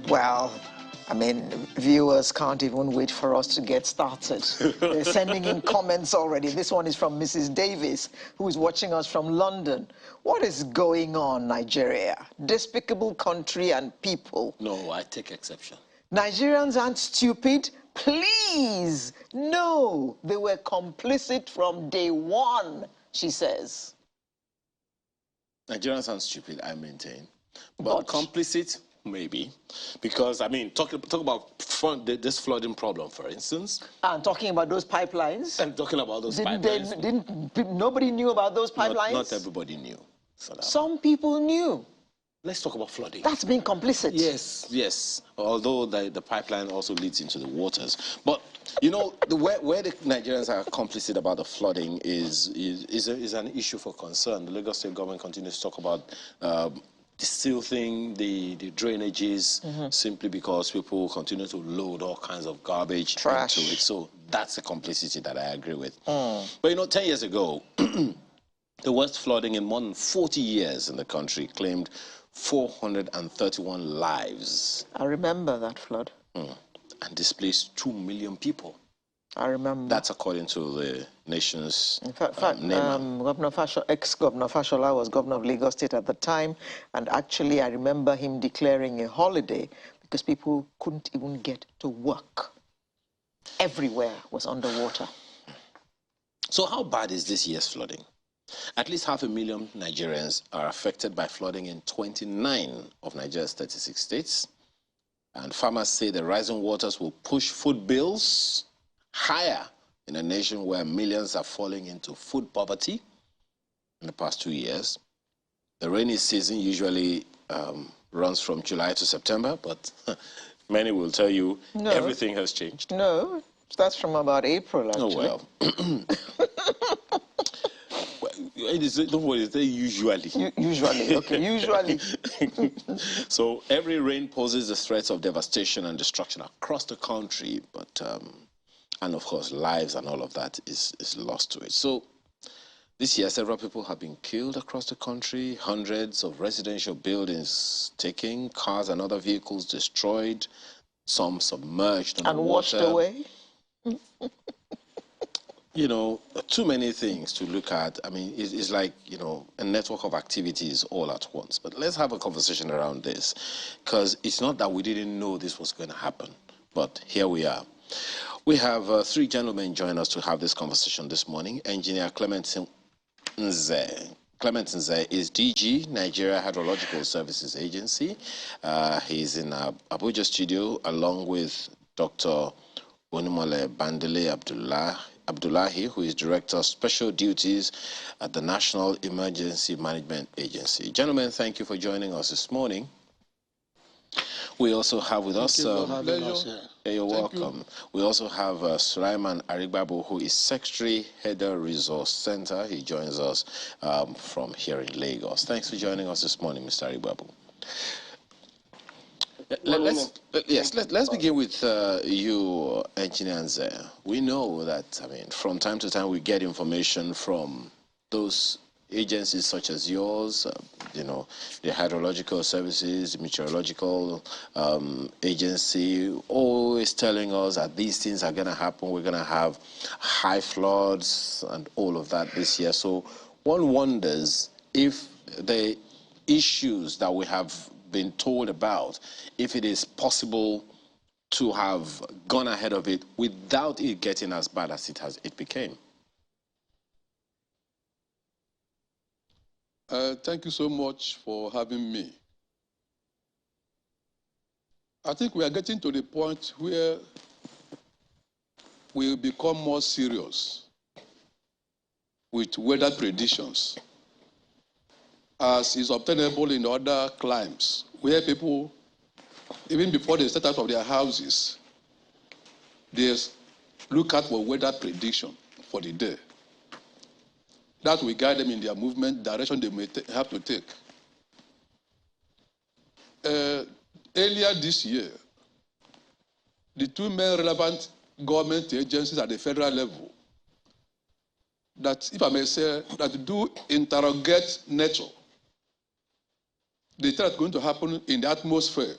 Well, I mean, viewers can't even wait for us to get started. They're sending in comments already. This one is from Mrs. Davis, who is watching us from London. What is going on, Nigeria? Despicable country and people. No, I take exception. Nigerians aren't stupid. Please, no, they were complicit from day one, she says. Nigerians aren't stupid, I maintain. But complicit, maybe. Because, I mean, talk about this flooding problem, for instance. And talking about those pipelines. And talking about those pipelines. Nobody knew about those pipelines? Not everybody knew. Some people knew. Let's talk about flooding. That's being complicit. Yes, yes. Although the pipeline also leads into the waters. But, you know, where the Nigerians are complicit about the flooding is an issue for concern. The Lagos State government continues to talk about silting the drainages simply because people continue to load all kinds of garbage into it. So that's a complicity that I agree with. But, you know, 10 years ago, the worst flooding in more than 40 years in the country claimed 431 lives. I remember that flood. And displaced 2 million people. I remember. That's according to the nation's NEMA. Ex-Governor Fashola was governor of Lagos State at the time, and actually I remember him declaring a holiday because people couldn't even get to work. Everywhere was underwater. So how bad is this year's flooding? At least 500,000 Nigerians are affected by flooding in 29 of Nigeria's 36 states. And farmers say the rising waters will push food bills higher in a nation where millions are falling into food poverty in the past 2 years. The rainy season usually runs from July to September, but many will tell you everything has changed. No, it starts from about April, actually. Oh, well. Don't worry, they usually. Usually, okay, usually. So every rain poses the threats of devastation and destruction across the country, but, and of course, lives and all of that is lost to it. So this year, several people have been killed across the country, hundreds of residential buildings taken, cars and other vehicles destroyed, some submerged and washed away. You know, too many things to look at. I mean, it's like, you know, a network of activities all at once. But let's have a conversation around this, because it's not that we didn't know this was going to happen, but here we are. We have 3 gentlemen join us to have this conversation this morning. Engineer Clement Nze. Clement Nze is DG, Nigeria Hydrological Services Agency. He's in Abuja studio along with Dr. Onumole Bandele Abdullahi, who is Director of Special Duties at the National Emergency Management Agency. Gentlemen, thank you for joining us this morning. We also have with us... You're welcome. We also have Sulaiman Arigbabu, who is Secretary, Header Resource Center. He joins us from here in Lagos. Thanks for joining us this morning, Mr. Arigbabu. Let's begin with you, Engineer Nze. We know that, I mean, from time to time we get information from those agencies such as yours, you know, the hydrological services, the meteorological agency, always telling us that these things are going to happen. We're going to have high floods and all of that this year. So one wonders if the issues that we have been told about, if it is possible to have gone ahead of it without it getting as bad as it became. Thank you so much for having me. I think we are getting to the point where we will become more serious with weather predictions, as is obtainable in other climes, where people, even before they set out of their houses, they look out for weather prediction for the day. That will guide them in their movement, direction they may have to take. Earlier this year, the 2 main relevant government agencies at the federal level that, if I may say, that do interrogate nature, the threat going to happen in the atmosphere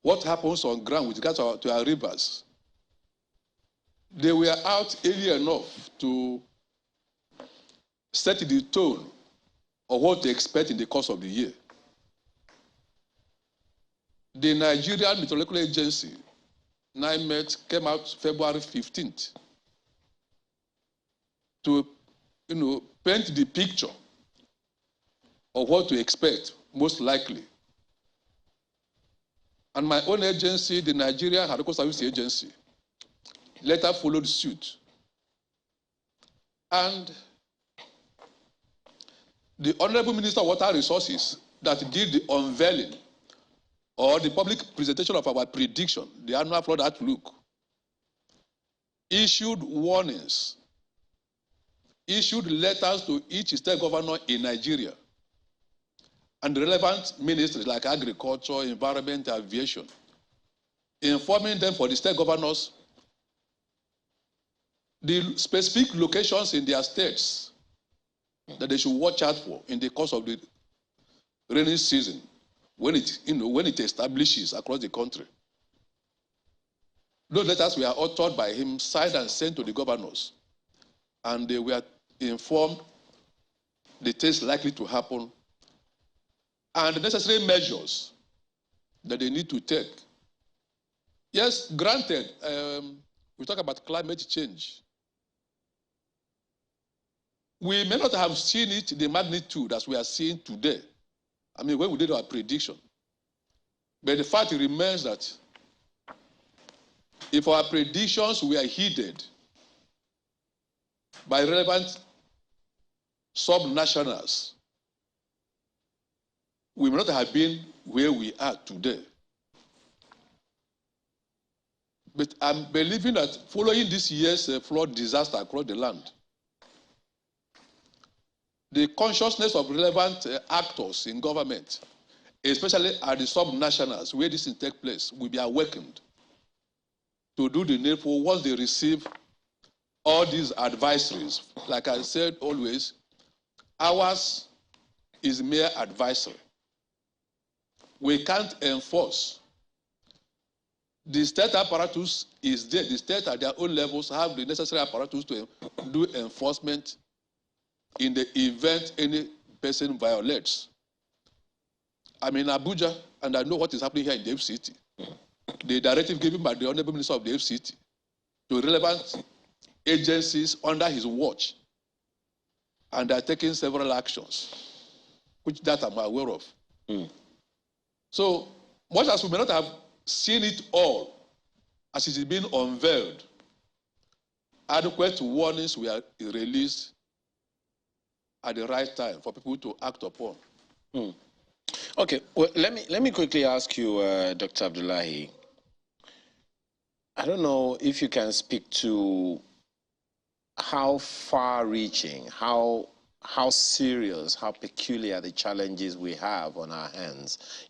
what happens on ground with regards to our rivers. They were out early enough to set the tone of what to expect in the course of the year. The Nigerian Meteorological Agency, NIMET, came out February 15th to, paint the picture of what to expect, most likely. And my own agency, the Nigerian Hydrological Service Agency, later followed suit. And the Honorable Minister of Water Resources that did the unveiling or the public presentation of our prediction, the annual flood outlook, issued warnings, issued letters to each state governor in Nigeria and relevant ministries like agriculture, environment, aviation, informing them for the state governors the specific locations in their states that they should watch out for in the course of the rainy season when it establishes across the country. Those letters were authored by him, signed and sent to the governors, and they were informed the things likely to happen and the necessary measures that they need to take. Yes, granted, we talk about climate change. We may not have seen it in the magnitude as we are seeing today. I mean, when we did our prediction. But the fact remains that if our predictions were heeded by relevant sub-nationals, we may not have been where we are today. But I'm believing that following this year's flood disaster across the land, the consciousness of relevant actors in government, especially at the sub-nationals where this thing takes place, will be awakened to do the needful once they receive all these advisories. Like I said always, ours is mere advisory. We can't enforce. The state apparatus is there. The state at their own levels have the necessary apparatus to do enforcement in the event any person violates. I'm in Abuja, and I know what is happening here in the FCT. The directive given by the Honorable Minister of the FCT to relevant agencies under his watch, and they are taking several actions, which that I'm aware of. So, much as we may not have seen it all, as it is being unveiled, adequate warnings were released at the right time for people to act upon. Okay, well, let me quickly ask you, Dr. Abdullahi. I don't know if you can speak to how far-reaching, how serious, how peculiar the challenges we have on our hands,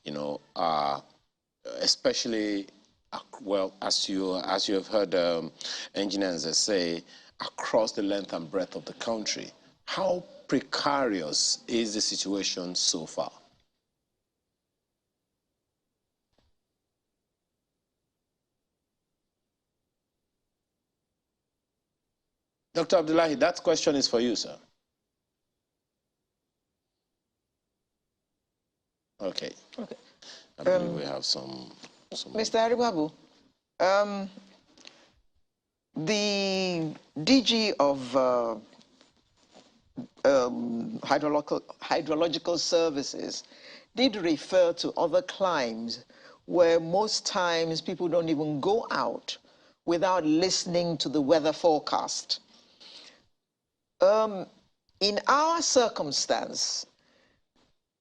especially, well, as you have heard engineers say, across the length and breadth of the country. How precarious is the situation so far? Dr. Abdullahi, that question is for you, sir. Okay. I believe we have some Mr. Aribabu, the DG of hydrological services did refer to other climes where most times people don't even go out without listening to the weather forecast. In our circumstance,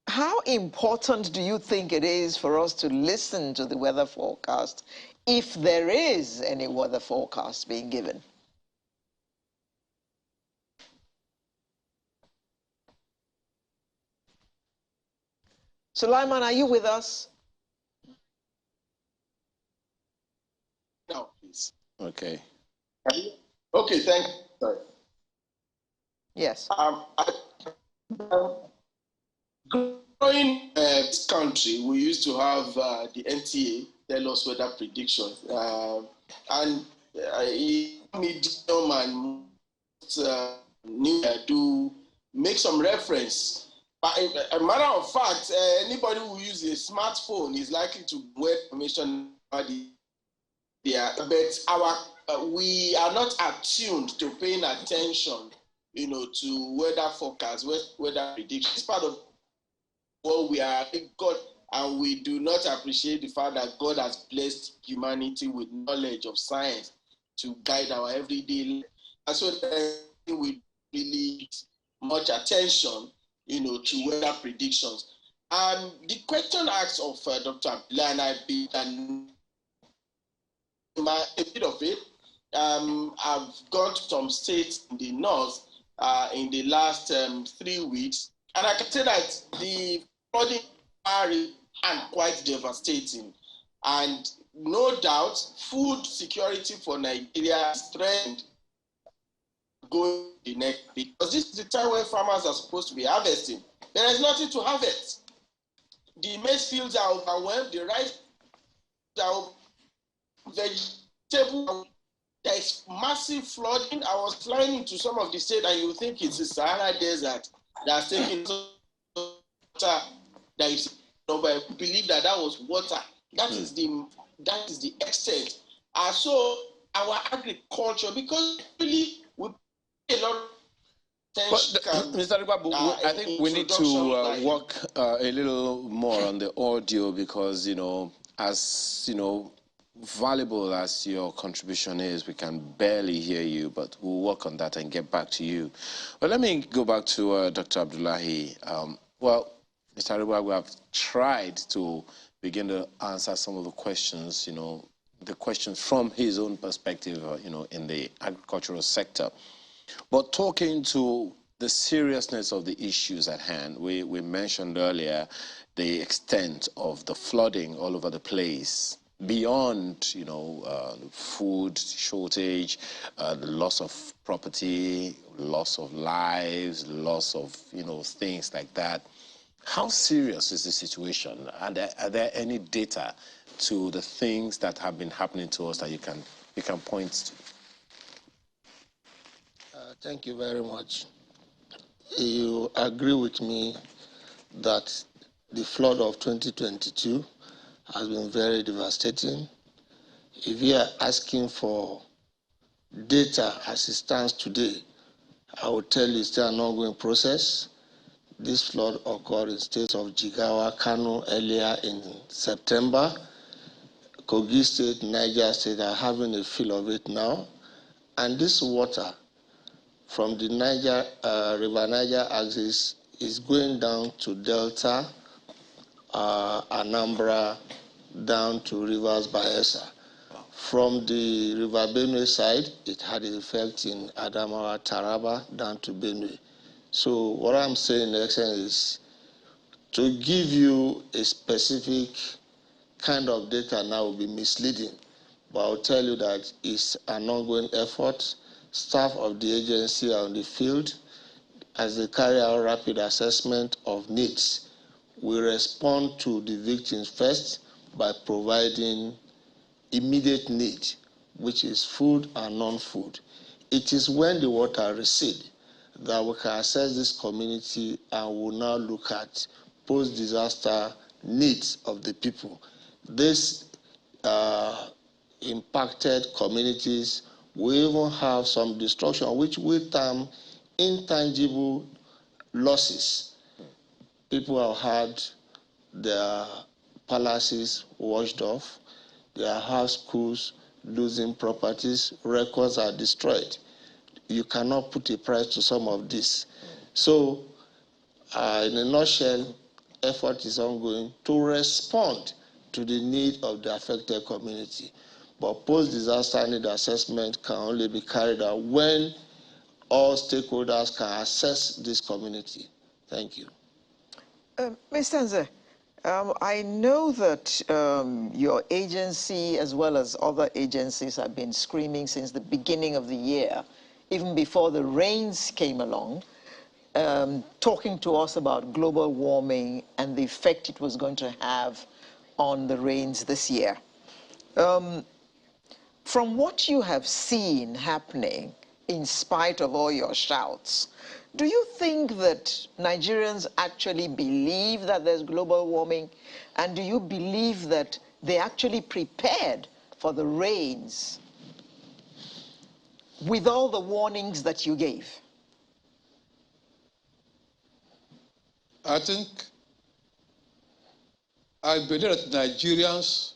how important do you think it is for us to listen to the weather forecast if there is any weather forecast being given? Sulaiman, are you with us? No, please. Okay. Okay, thank you. Sorry. Yes. Growing this country, we used to have the NTA, tell us weather predictions. And medium and new do make some reference. But a matter of fact, anybody who uses a smartphone is likely to get information about but we are not attuned to paying attention, to weather forecasts, weather predictions. It's part of what we are God, and we do not appreciate the fact that God has blessed humanity with knowledge of science to guide our everyday life. And so we really need much attention, to weather predictions. The question asked of Dr. Abdullah, and I've been a bit of it. I've gone to some states in the north in the last 3 weeks, and I can say that the flooding and quite devastating. And no doubt, food security for Nigeria is threatened going the next, because this is the time when farmers are supposed to be harvesting. There is nothing to harvest. The maize fields are overwhelmed, the rice are vegetable. There is massive flooding. I was flying into some of the states, and you think it's the Sahara Desert that's taking water. That is, but I believe that was water. That is the extent. So our agriculture, because really we pay a lot of attention. Mr. Ribabu, I think we need to work a little more on the audio, because as valuable as your contribution is, we can barely hear you, but we'll work on that and get back to you. But let me go back to Dr. Abdullahi. Well, Mr. Ribabu, we have tried to begin to answer some of the questions, the questions from his own perspective, in the agricultural sector. But talking to the seriousness of the issues at hand, we mentioned earlier the extent of the flooding all over the place, beyond, food shortage, the loss of property, loss of lives, loss of, things like that. How serious is the situation? Are there any data to the things that have been happening to us that you can point to? Thank you very much. You agree with me that the flood of 2022 has been very devastating. If you are asking for data as it stands today, I will tell you it's still an ongoing process. This flood occurred in states of Jigawa, Kano earlier in September. Kogi State, Niger State are having a feel of it now. And this water from the River Niger axis is going down to Delta, Anambra, down to Rivers Bayelsa. From the River Benue side, it had an effect in Adamawa, Taraba, down to Benue. So what I'm saying, Excellence, is to give you a specific kind of data now will be misleading. But I'll tell you that it's an ongoing effort. Staff of the agency are on the field as they carry out rapid assessment of needs. We respond to the victims first by providing immediate need, which is food and non-food. It is when the water recedes that we can assess this community and will now look at post-disaster needs of the people. This impacted communities will even have some destruction, which we term intangible losses. People have had their palaces washed off, their house schools losing properties, records are destroyed. You cannot put a price to some of this. So, in a nutshell, effort is ongoing to respond to the need of the affected community. But post-disaster need assessment can only be carried out when all stakeholders can assess this community. Thank you. Mr. Nze, I know that your agency, as well as other agencies, have been screaming since the beginning of the year, even before the rains came along, talking to us about global warming and the effect it was going to have on the rains this year. From what you have seen happening, in spite of all your shouts, do you think that Nigerians actually believe that there's global warming? And do you believe that they actually prepared for the rains with all the warnings that you gave? I think I believe that Nigerians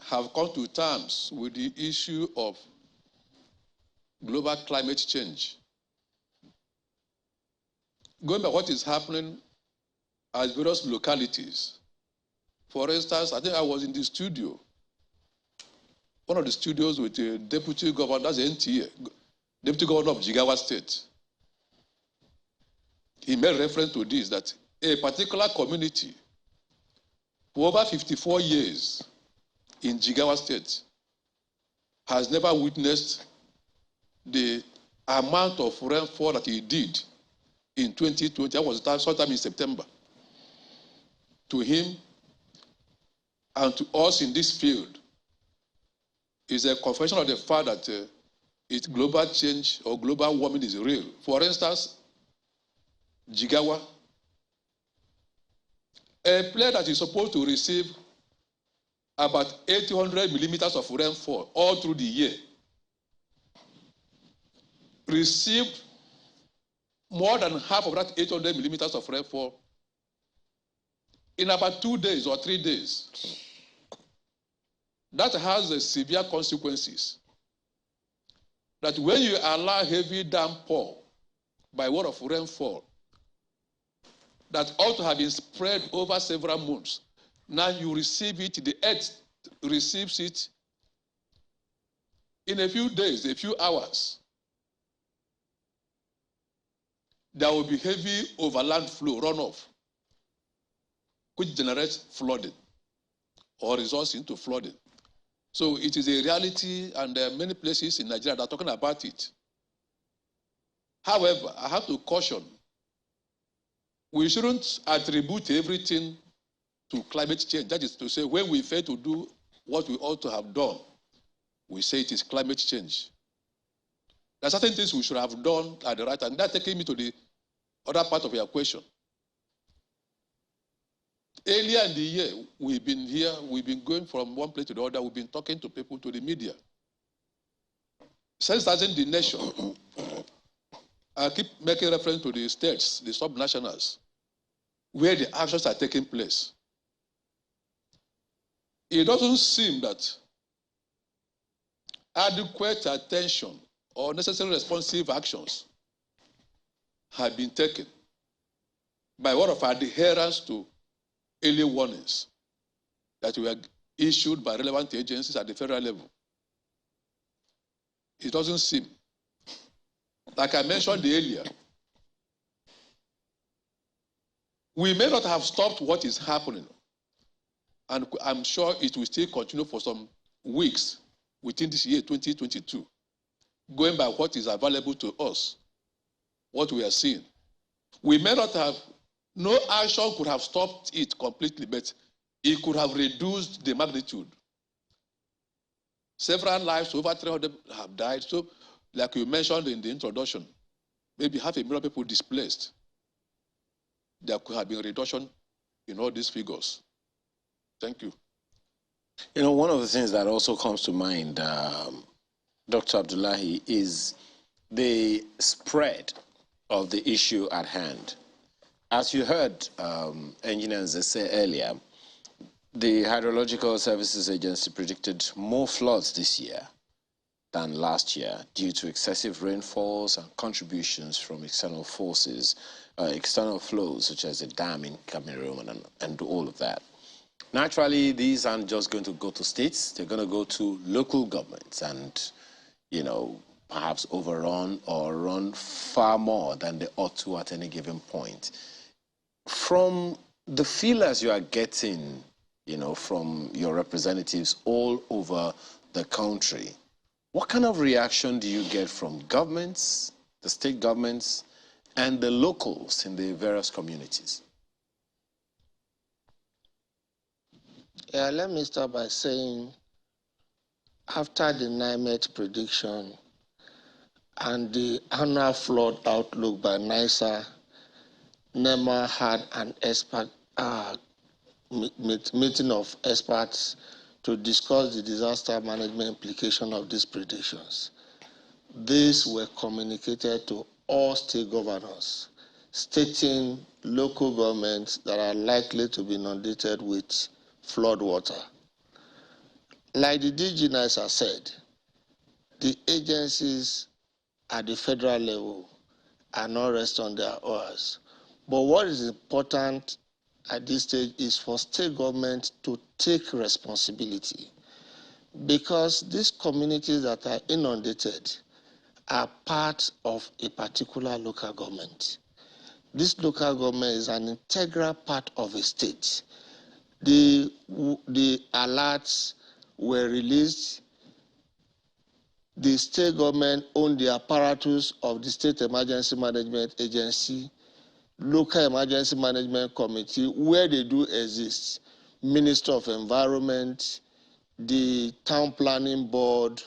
have come to terms with the issue of global climate change. Going by what is happening at various localities. For instance, I think I was in the studio, one of the studios with the deputy governor, that's the NTA, deputy governor of Jigawa State. He made reference to this, that a particular community for over 54 years in Jigawa State has never witnessed the amount of rainfall that he did in 2020. That was sometime in September. To him and to us in this field is a confession of the fact that it's global change or global warming is real. For instance, Jigawa, a place that is supposed to receive about 800 millimeters of rainfall all through the year, received more than half of that 800 millimeters of rainfall in about 2 days or 3 days. That has severe consequences. That when you allow heavy downpour by way of rainfall, that ought to have been spread over several months, now you receive it, the earth receives it in a few days, a few hours. There will be heavy overland flow, runoff, which generates flooding or results into flooding. So it is a reality, and there are many places in Nigeria that are talking about it. However, I have to caution, we shouldn't attribute everything to climate change. That is to say, when we fail to do what we ought to have done, we say it is climate change. There are certain things we should have done at the right time. That's taking me to the other part of your question. Earlier in the year, we've been here, we've been going from one place to the other, we've been talking to people, to the media. Sensitizing the nation. I keep making reference to the states, the subnationals, where the actions are taking place. It doesn't seem that adequate attention or necessary responsive actions have been taken by way of adherence to early warnings that were issued by relevant agencies at the federal level. It doesn't seem. Like I mentioned earlier, we may not have stopped what is happening, and I'm sure it will still continue for some weeks within this year, 2022, going by what is available to us, what we are seeing. We may not have, no action could have stopped it completely, but it could have reduced the magnitude. Several lives, over 300 have died. So, like you mentioned in the introduction, maybe 500,000 people displaced. There could have been a reduction in all these figures. Thank you. You know, one of the things that also comes to mind, Dr. Abdullahi, is the spread of the issue at hand. As you heard engineers say earlier, the Hydrological Services Agency predicted more floods this year than last year due to excessive rainfalls and contributions from external forces, external flows such as a dam in Cameroon and all of that. Naturally, these aren't just going to go to states, they're going to go to local governments and, you know, perhaps overrun or run far more than they ought to at any given point. From the feelers you are getting, you know, from your representatives all over the country, what kind of reaction do you get from governments, the state governments, and the locals in the various communities? Yeah, let me start by saying, after the NIMET prediction and the annual flood outlook by NIHSA, NEMA had an expert meeting of experts to discuss the disaster management implication of these predictions. These were communicated to all state governors, stating local governments that are likely to be inundated with flood water. Like the DG NIHSA said, the agencies at the federal level are not rest on their oars. But what is important at this stage is for state government to take responsibility, because these communities that are inundated are part of a particular local government. This local government is an integral part of a state. The alerts were released. The state government owned the apparatus of the State Emergency Management Agency, Local Emergency Management Committee, where they do exist, Minister of Environment, the Town Planning Board,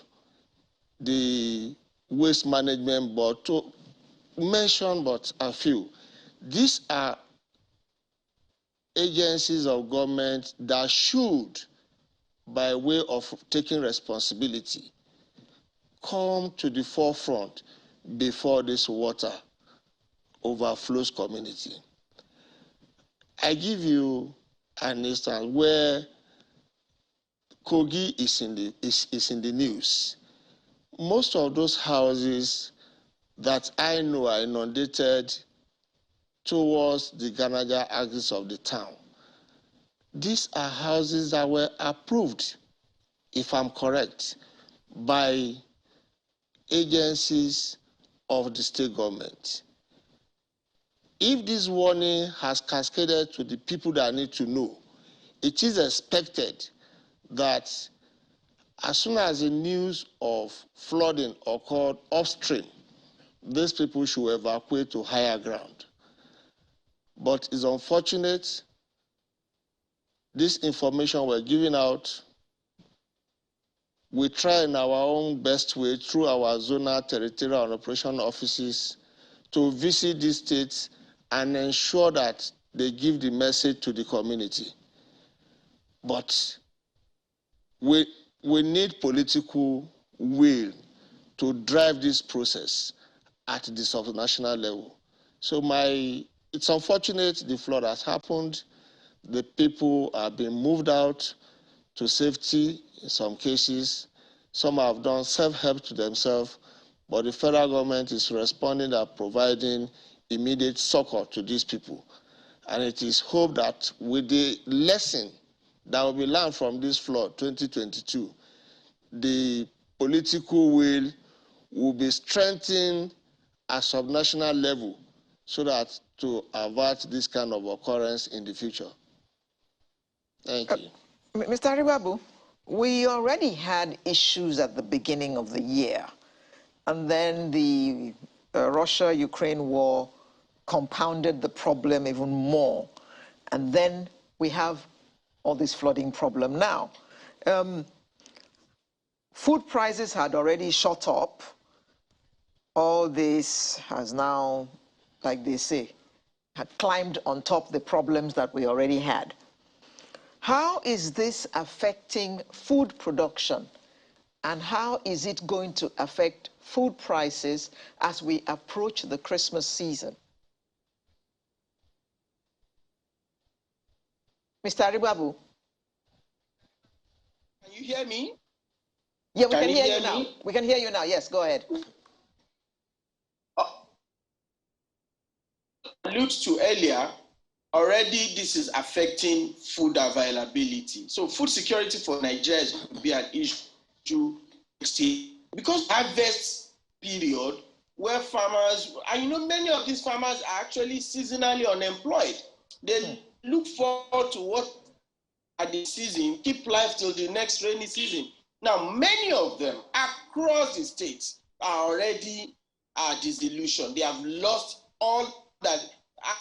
the Waste Management Board, to mention but a few. These are agencies of government that should, by way of taking responsibility, come to the forefront before this water overflows community. I give you an instance where Kogi is in the news. Most of those houses that I know are inundated towards the Ganaja axis of the town. These are houses that were approved, if I'm correct, by agencies of the state government. If this warning has cascaded to the people that need to know, it is expected that as soon as the news of flooding occurred upstream, these people should evacuate to higher ground. But it's unfortunate this information we're giving out. We try in our own best way through our zonal, territorial, and operation offices to visit these states and ensure that they give the message to the community. But we need political will to drive this process at the subnational level. So it's unfortunate the flood has happened. The people are being moved out to safety in some cases. Some have done self-help to themselves, but the federal government is responding and providing immediate succor to these people. And it is hoped that with the lesson that will be learned from this flood 2022, the political will be strengthened at subnational level so that to avert this kind of occurrence in the future. Thank you. Mr. Aribabu, we already had issues at the beginning of the year, and then the Russia-Ukraine war compounded the problem even more. And then we have all this flooding problem now. Food prices had already shot up. All this has now, like they say, had climbed on top the problems that we already had. How is this affecting food production? And how is it going to affect food prices as we approach the Christmas season? Mr. Aribabu? Can you hear me? Yeah, we can hear you now. We can hear you now. Yes, go ahead. Alluded to earlier, already this is affecting food availability. So food security for Nigeria is going to be an issue next year. Because harvest period where farmers, and you know many of these farmers are actually seasonally unemployed. They look forward to what at the season, keep life till the next rainy season. Now, many of them across the states are already disillusioned. They have lost all that.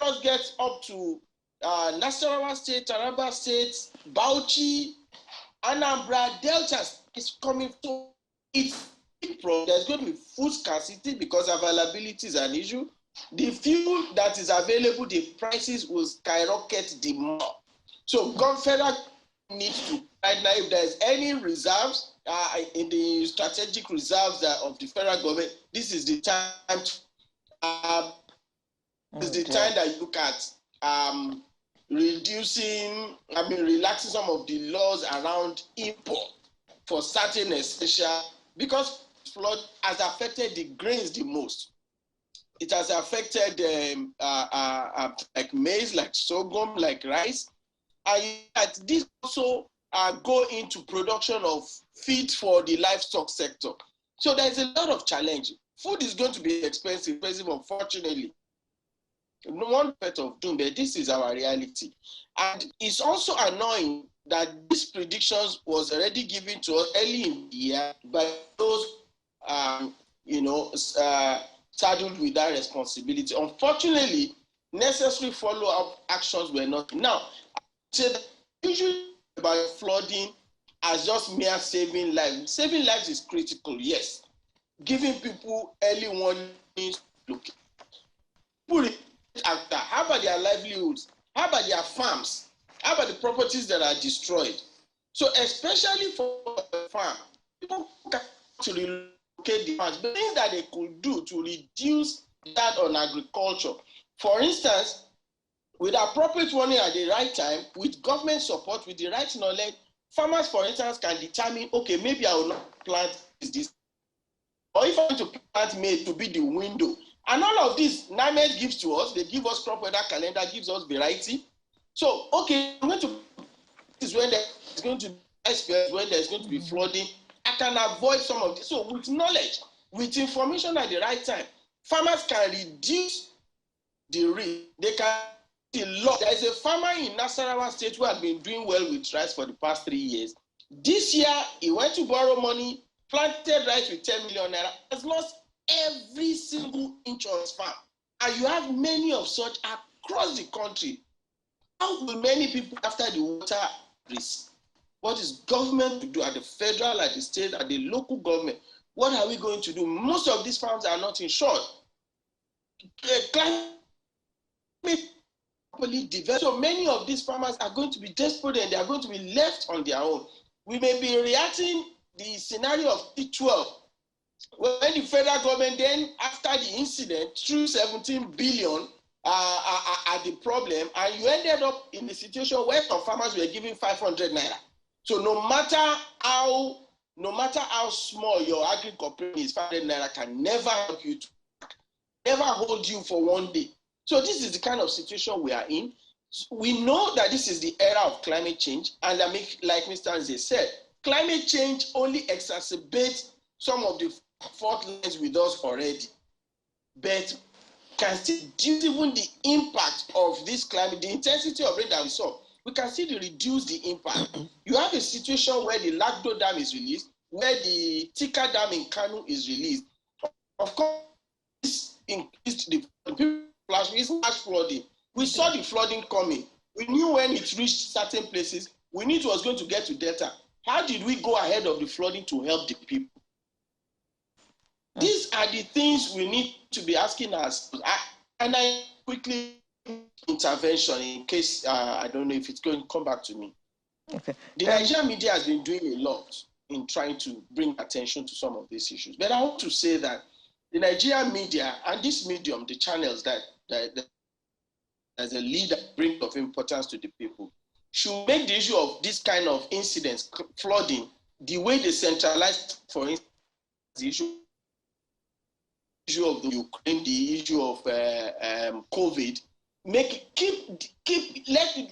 Ours gets up to Nasarawa State, Taraba State, Bauchi, Anambra, Delta is coming to it's there's going to be food scarcity because availability is an issue. The fuel that is available, the prices will skyrocket the more. So, federal needs to right now, if there's any reserves in the strategic reserves of the federal government, this is the time. This is the time that you look at relaxing some of the laws around import for certain essential, because flood has affected the grains the most. It has affected like maize, like sorghum, like rice, and this also go into production of feed for the livestock sector. So there's a lot of challenge. Food is going to be expensive, unfortunately. No one part of doom, but this is our reality. And it's also annoying that these predictions was already given to us early in the year by those, saddled with that responsibility. Unfortunately, necessary follow-up actions were not. Now, say that usually about flooding as just mere saving lives. Saving lives is critical, yes. Giving people early warnings, look. After, how about their livelihoods? How about their farms? How about the properties that are destroyed? So especially for the farm, people can to relocate the farms, but things that they could do to reduce that on agriculture. For instance, with appropriate warning at the right time, with government support, with the right knowledge, farmers, for instance, can determine, okay, maybe I will not plant this. Or if I want to plant maize to be the window. And all of this, NIHSA gives to us. They give us crop weather calendar, gives us variety. So, okay, I'm going to, this is when there's going to be when there's going to be flooding. I can avoid some of this. So, with knowledge, with information at the right time, farmers can reduce the risk. They can see a lot. There is a farmer in Nasarawa State who has been doing well with rice for the past 3 years. This year, he went to borrow money, planted rice with 10 million naira, has lost every single inch of his farm. And you have many of such across the country. How will many people after the water risk? What is government to do at the federal, at the state, at the local government? What are we going to do? Most of these farms are not insured. Climate properly developed. So many of these farmers are going to be desperate and they are going to be left on their own. We may be reacting the scenario of T12 when the federal government then, after the incident, threw 17 billion at the problem, and you ended up in a situation where some farmers were giving 500 naira. So no matter how small your agri cooperative is, 500 naira can never help you, never hold you for one day. So this is the kind of situation we are in. We know that this is the era of climate change, and like Mr. Nze said, climate change only exacerbates some of the fault lines with us already, but can still even the impact of this climate, the intensity of rain that we saw, we can still reduce the impact. You have a situation where the Lagdo Dam is released, where the Tika Dam in Kanu is released. Of course, this increased the flash flooding. We saw the flooding coming. We knew when it reached certain places, we knew it was going to get to Delta. How did we go ahead of the flooding to help the people? These are the things we need to be asking us. And I quickly intervention in case I don't know if it's going to come back to me. Okay. The Nigerian media has been doing a lot in trying to bring attention to some of these issues. But I want to say that the Nigerian media and this medium, the channels that as a leader bring of importance to the people, should make the issue of this kind of incidents, flooding, the way they centralize, for instance, the issue of the Ukraine, the issue of COVID,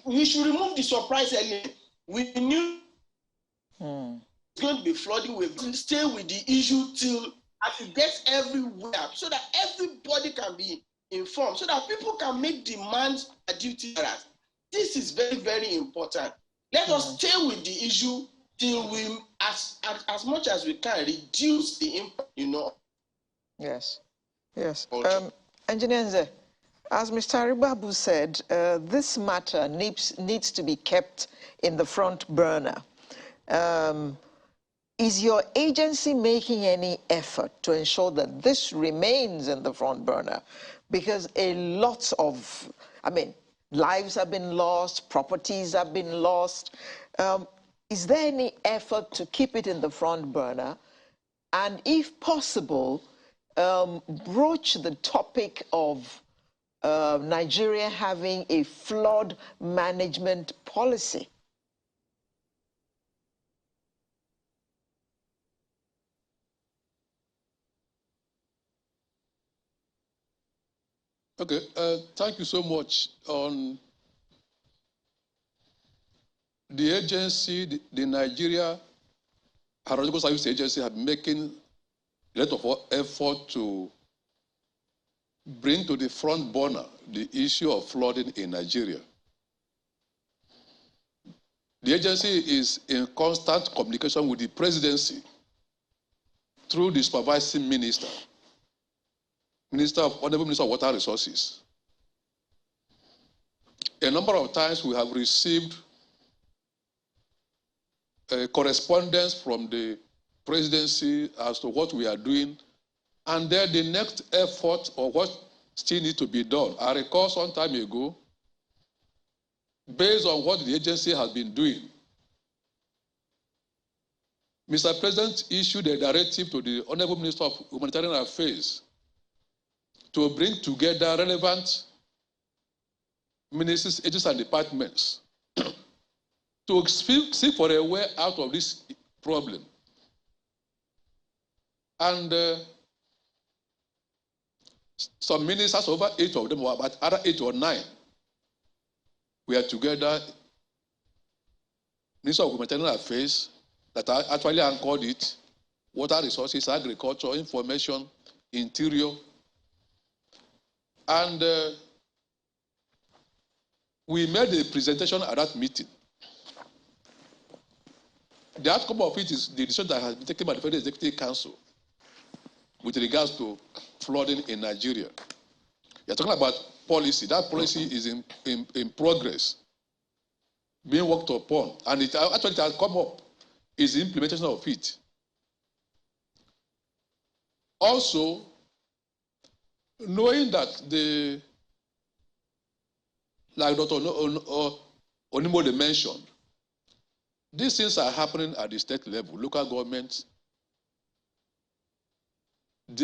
we should remove the surprise element. We knew it's going to be flooding. We stay with the issue till it gets everywhere, so that everybody can be informed, so that people can make demands at duty. This is very, very important. Let us stay with the issue till we, as much as we can, reduce the impact. Yes. Engineer Nze, As Mr. Aribabu said, this matter needs to be kept in the front burner. Is your agency making any effort to ensure that this remains in the front burner? Because a lot of, lives have been lost, properties have been lost. Is there any effort to keep it in the front burner? And if possible, broach the topic of Nigeria having a flood management policy? Okay, thank you so much. On the agency, the Nigeria Hydrological Service Agency have been making a lot of effort to bring to the front burner the issue of flooding in Nigeria. The agency is in constant communication with the presidency through the supervising minister, Honorable Minister of Water Resources. A number of times we have received correspondence from the presidency as to what we are doing, and then the next effort or what still needs to be done. I recall some time ago, based on what the agency has been doing, Mr. President issued a directive to the Honorable Minister of Humanitarian Affairs to bring together relevant ministries, agencies, and departments to seek for a way out of this problem. And some ministers, over 8 of them, or about other 8 or 9, we are together, Minister of Humanitarian Affairs, that actually anchored it, Water Resources, Agriculture, Information, Interior, and we made a presentation at that meeting. The outcome of it is the decision that has been taken by the Federal Executive Council with regards to flooding in Nigeria. You're talking about policy. That policy is in progress, being worked upon, and it actually has come up, is the implementation of it. Also, knowing that like Dr. Onimode mentioned, these things are happening at the state level, local government,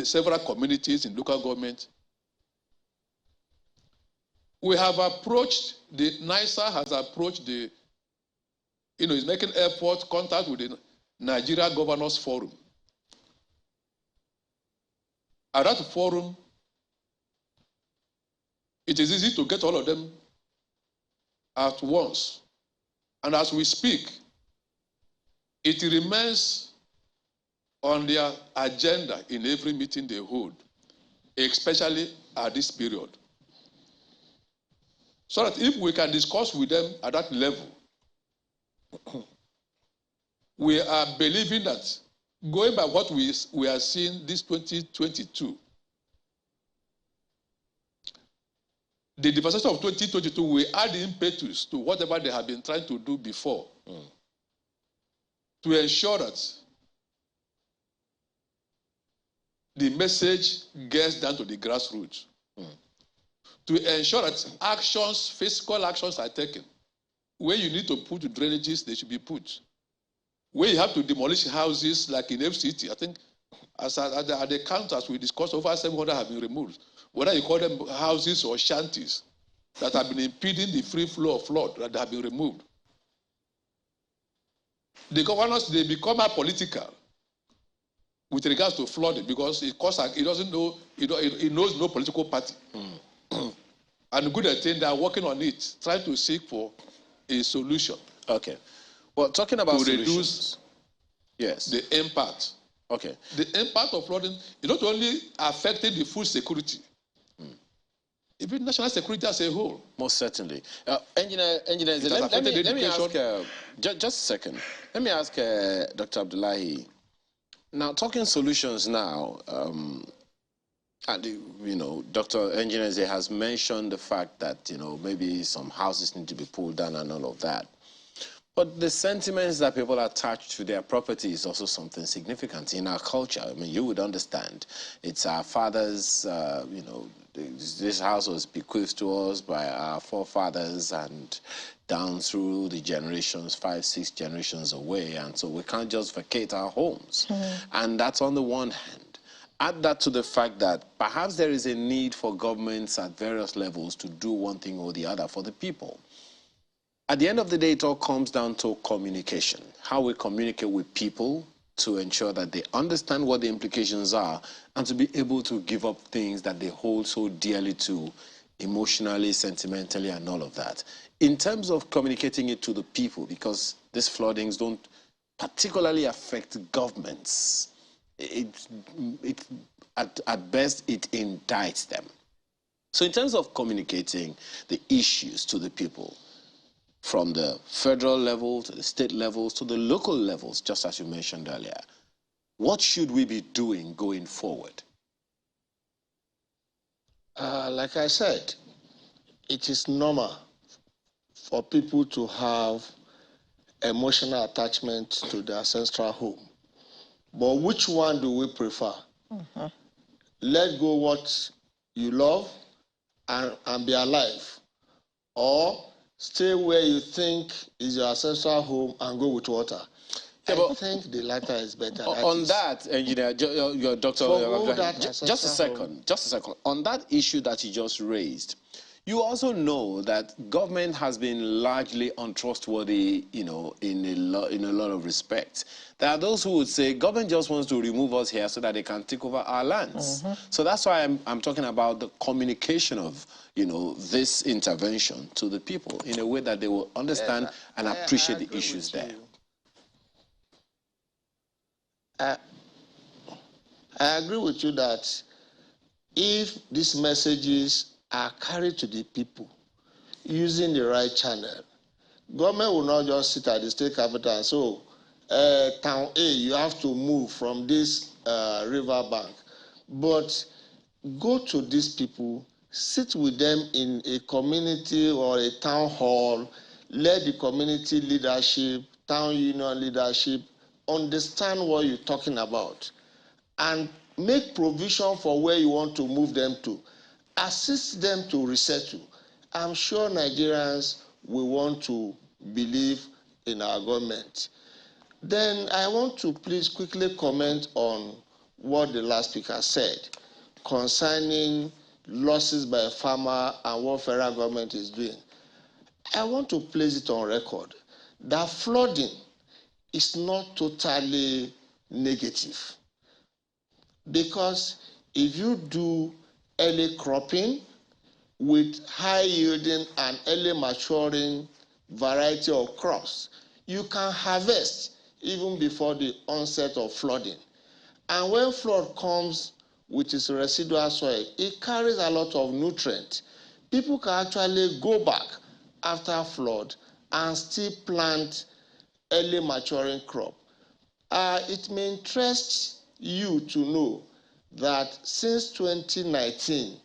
several communities in local government. We have approached, the NIHSA has approached is making effort, contact with the Nigeria Governors Forum. At that forum, it is easy to get all of them at once. And as we speak, it remains on their agenda in every meeting they hold, especially at this period. So that if we can discuss with them at that level, we are believing that going by what we are seeing this 2022, the devastation of 2022 will add impetus to whatever they have been trying to do before to ensure that the message gets down to the grassroots, to ensure that actions, physical actions are taken. Where you need to put drainages, they should be put. Where you have to demolish houses, like in FCT, I think at the counters we discussed, over 700 have been removed. Whether you call them houses or shanties that have been impeding the free flow of flood that have been removed. The governors, they become apolitical with regards to flooding because it doesn't know, it knows no political party. And good at it, they are working on it, trying to seek for a solution. Okay. Well, talking about to reduce the impact. Okay. The impact of flooding is not only affecting the food security, even national security as a whole. Most certainly. Engineer, let me ask, just a second. Let me ask Dr. Abdullahi. Now, talking solutions now, And, Dr. Engineer has mentioned the fact that, maybe some houses need to be pulled down and all of that. But the sentiments that people attach to their property is also something significant in our culture. I mean, you would understand. It's our fathers, this house was bequeathed to us by our forefathers and down through the generations, 5, 6 generations away. And so we can't just vacate our homes. And that's on the one hand. Add that to the fact that perhaps there is a need for governments at various levels to do one thing or the other for the people. At the end of the day, it all comes down to communication. How we communicate with people to ensure that they understand what the implications are and to be able to give up things that they hold so dearly to, emotionally, sentimentally, and all of that. In terms of communicating it to the people, because these floodings don't particularly affect governments. At best, it indicts them. So in terms of communicating the issues to the people, from the federal level to the state levels to the local levels, just as you mentioned earlier, what should we be doing going forward? Like I said, it is normal for people to have emotional attachment to their ancestral home. But which one do we prefer? Let go what you love and be alive, or stay where you think is your ancestral home and go with water. I think the latter is better. On that, Engineer, your doctor, just a second. On that issue that you just raised, you also know that government has been largely untrustworthy, in a lot of respects. There are those who would say government just wants to remove us here so that they can take over our lands. So that's why I'm talking about the communication of, this intervention to the people in a way that they will understand and appreciate the issues there. I agree with you that if these messages are carried to the people using the right channel, government will not just sit at the state capital and say, town A, you have to move from this river bank. But go to these people, sit with them in a community or a town hall, let the community leadership, town union leadership, understand what you're talking about and make provision for where you want to move them to. Assist them to resettle. I'm sure Nigerians will want to believe in our government. Then I want to please quickly comment on what the last speaker said concerning losses by a farmer and what federal government is doing. I want to place it on record that flooding is not totally negative, because if you do early cropping with high yielding and early maturing variety of crops, you can harvest even before the onset of flooding. And when flood comes with its residual soil, it carries a lot of nutrients. People can actually go back after flood and still plant early maturing crop. It may interest you to know that since 2019,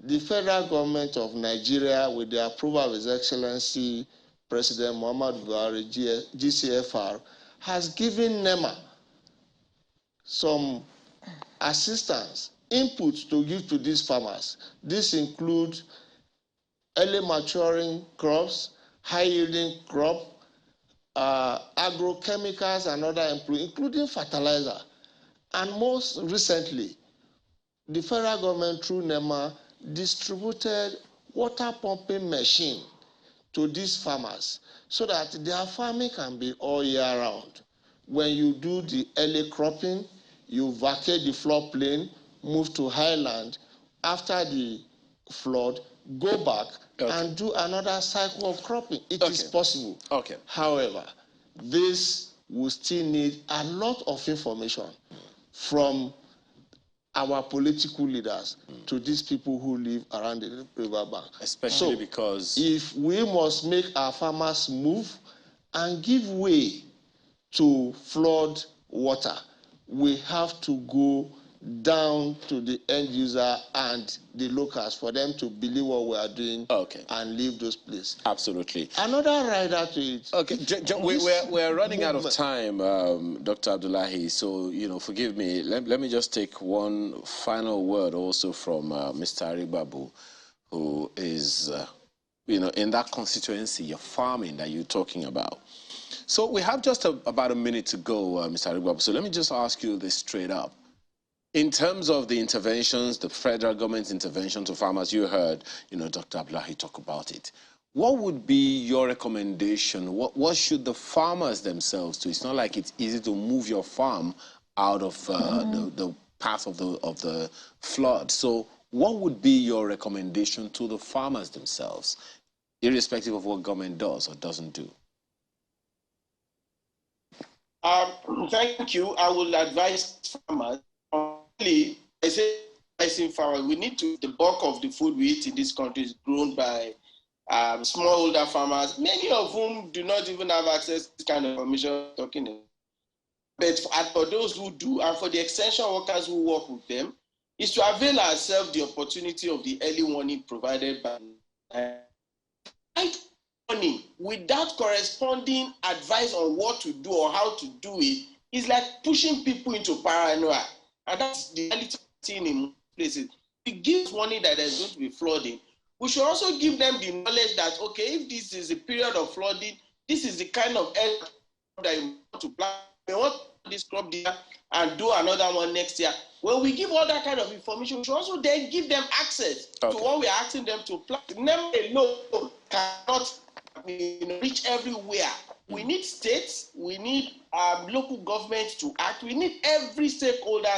the federal government of Nigeria, with the approval of His Excellency President Muhammadu Buhari, GCFR, has given NEMA some assistance, inputs to give to these farmers. This includes early maturing crops, high yielding crop, agrochemicals and other inputs, including fertilizer. And most recently, the federal government through NEMA distributed water pumping machine to these farmers so that their farming can be all year round. When you do the early cropping, you vacate the floodplain, move to highland. After the flood, go back and do another cycle of cropping. It is possible. However, this will still need a lot of information from our political leaders to these people who live around the riverbank. Especially because if we must make our farmers move and give way to flood water, we have to go down to the end user and the locals for them to believe what we are doing and leave those places. Absolutely. Another rider to it. Okay, we're running out of time, Dr. Abdullahi, so, forgive me. Let me just take one final word also from Mr. Aribabu, who is, in that constituency, your farming that you're talking about. So we have just about a minute to go, Mr. Aribabu, so let me just ask you this straight up. In terms of the interventions, the federal government's intervention to farmers, you heard, Dr. Abdullahi talk about it. What would be your recommendation? What should the farmers themselves do? It's not like it's easy to move your farm out of the path of the flood. So what would be your recommendation to the farmers themselves, irrespective of what government does or doesn't do? Thank you. I will advise farmers. I say farmers, we need to, the bulk of the food we eat in this country is grown by smallholder farmers, many of whom do not even have access to this kind of information talking about. But for those who do, and for the extension workers who work with them, is to avail ourselves the opportunity of the early warning provided by warning without corresponding advice on what to do or how to do it is like pushing people into paranoia. And that's the reality in places. We give warning that there's going to be flooding. We should also give them the knowledge that, okay, if this is a period of flooding, this is the kind of crop that you want to plant. We want this crop there and do another one next year. When we give all that kind of information, we should also then give them access to what we are asking them to plant. NEMA alone cannot reach everywhere. We need states, we need local governments to act, we need every stakeholder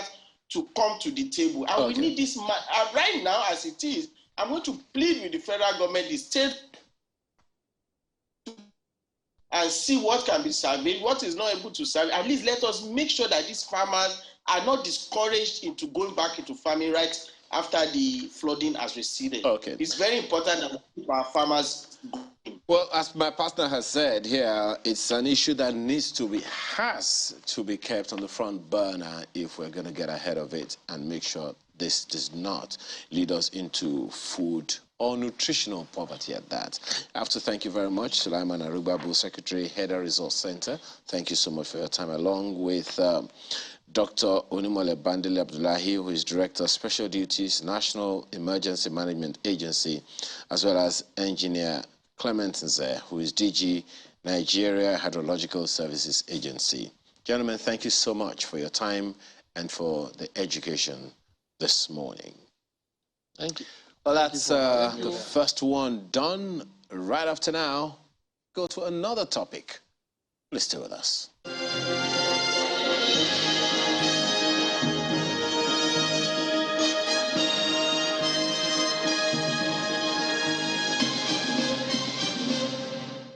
to come to the table. And we need this, right now as it is, I'm going to plead with the federal government, the state, and see what can be surveyed, what is not able to survey. At least let us make sure that these farmers are not discouraged into going back into farming right after the flooding has receded. It's very important that we keep our farmers going. Well, as my partner has said here, it's an issue that has to be kept on the front burner if we're going to get ahead of it and make sure this does not lead us into food or nutritional poverty at that. I have to thank you very much, Sulaiman Aribabu, Secretary, Header Resource Center. Thank you so much for your time, along with Dr. Onimole Bandele Abdullahi, who is Director of Special Duties, National Emergency Management Agency, as well as Engineer Clement Nze, who is DG, Nigeria Hydrological Services Agency. Gentlemen, thank you so much for your time and for the education this morning. Thank you. Well, that's the first one done. Right after now, go to another topic. Please stay with us.